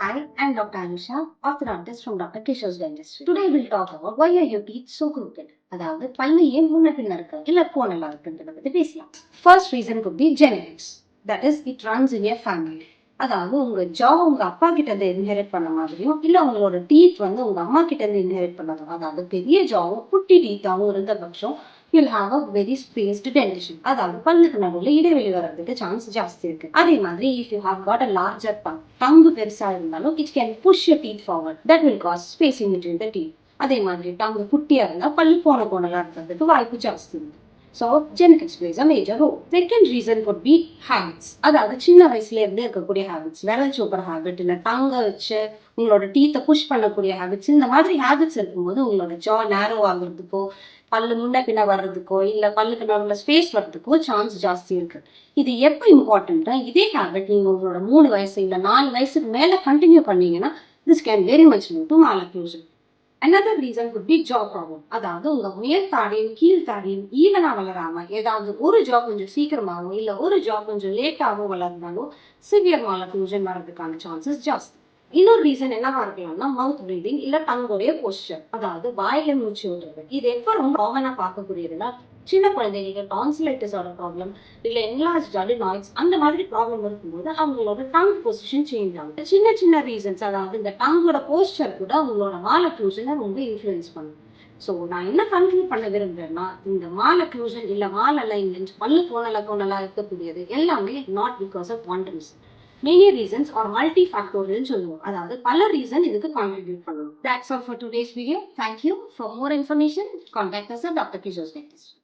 Hi, I'm Dr. Anusha, orthodontist from Dr. Kishore's Dentistry. Today we'll talk about why are your teeth so crooked? அதாவது பல்லு ஏன் முன்ன பின்ன இருக்கு இல்ல கோணலா இருக்குன்றத பத்தி பேசலாம். First reason could be genetics. That is, it runs in your family. அதாவது உங்க ஜா உங்க அப்பா கிட்ட இருந்து இன்ஹெரிட் பண்ண மாதிரியும் இல்ல உங்களோட டீத் வந்து உங்க அம்மா கிட்ட இருந்து இன்ஹெரிட் பண்ணதும், அதாவது பெரிய ஜாவும் குட்டி டீத்தாவும் இருந்த பட்சம் you'll have a very spaced dentition. அதாவது பல்லுக்கு நடுவுல இடைவெளி வர்றதுக்கு சான்ஸ் ஜாஸ்தி இருக்கு. அதே மாதிரி if you have got a larger tongue, டங்கு பெருசா இருந்தாலும் it can push your teeth forward. That will cause spacing between the teeth. அதே மாதிரி டங்கு குட்டியா இருந்தா பல்லு கோணலா இருக்கிறதுக்கு வாய்ப்பு ஜாஸ்தி இருக்கு. So, genetics plays a major role. Second reason could be habits. அதாவது சின்ன வயசுல இருந்தே இருக்கக்கூடிய ஹேபிட்ஸ், விரல் சூப்பர் ஹேபிட் இல்ல டங்க வச்சு உங்களோட டீத்தை புஷ் பண்ணக்கூடிய ஹேபிட்ஸ், இந்த மாதிரி ஹேபிட்ஸ் இருக்கும்போது உங்களோட ஜா நேரோ ஆகுறதுக்கோ பல்லு முன்ன பின்ன வர்றதுக்கோ இல்ல பல்லுக்கு நடுவுல ஸ்பேஸ் வர்றதுக்கோ சான்ஸ் ஜாஸ்தி இருக்கு. இது எப்போ இம்பார்ட்டன்ட்டா, இதே ஹேபிட் நீங்க உங்களோட 3 வயசு இல்ல 4 வயசுக்கு மேல கண்டினியூ பண்ணீங்கன்னா this can very much lead to malocclusion. Another reason could be jaw problem. அதாவது உங்க மேல் தாடையும் கீழ் தாடையும் ஈவனா வளராம ஏதாவது ஒரு ஜா கொஞ்சம் சீக்கிரமாவோ இல்ல ஒரு ஜா கொஞ்சம் லேட்டாவோ வளர்ந்தாலும் சிவியர் மாலக்ளூஷன் வரதுக்கான சான்சஸ் ஜாஸ்தி. இன்னொரு ரீசன் என்னவா இருக்கலாம்னா மவுத் ப்ரீதிங் இல்ல டங்கோடைய போஸ்டர், அதாவது வாயில மூச்சு விடுறது. இது எப்ப ரொம்ப காமனா பார்க்கக்கூடியதுன்னா சின்ன குழந்தைங்க டான்சிலைட்டிஸோட ப்ராப்ளம் இல்ல என்லார்ஜ் adenoids அந்த மாதிரி ப்ராப்ளம் இருக்கும்போது அவங்களோட டங் பொசிஷன் சேஞ்ச் ஆகும். சின்ன சின்ன ரீசன்ஸ், அதாவது இந்த டங்கோட போஸ்டர் கூட அவங்களோட மாலக்ளூஷனை ரொம்ப இன்ஃப்ளூயன்ஸ் பண்ணும். ஸோ நான் என்ன கன்க்ளூட் பண்ண விரும்புறேன்னா, இந்த மாலக்ளூஷன் இல்ல மால் அலைன்மெண்ட் பல்லு கோணலா இருக்கக்கூடியது எல்லாமே not because of one reason. Many reasons are multi factorial சொல்லுவோம். அதாவது பல ரீசன் இதுக்கு கான்ட்ரிபியூட் பண்ணுவோம். That's all for today's video. Thank you. For more information, contact us at Dr. Kishore's Dentistry.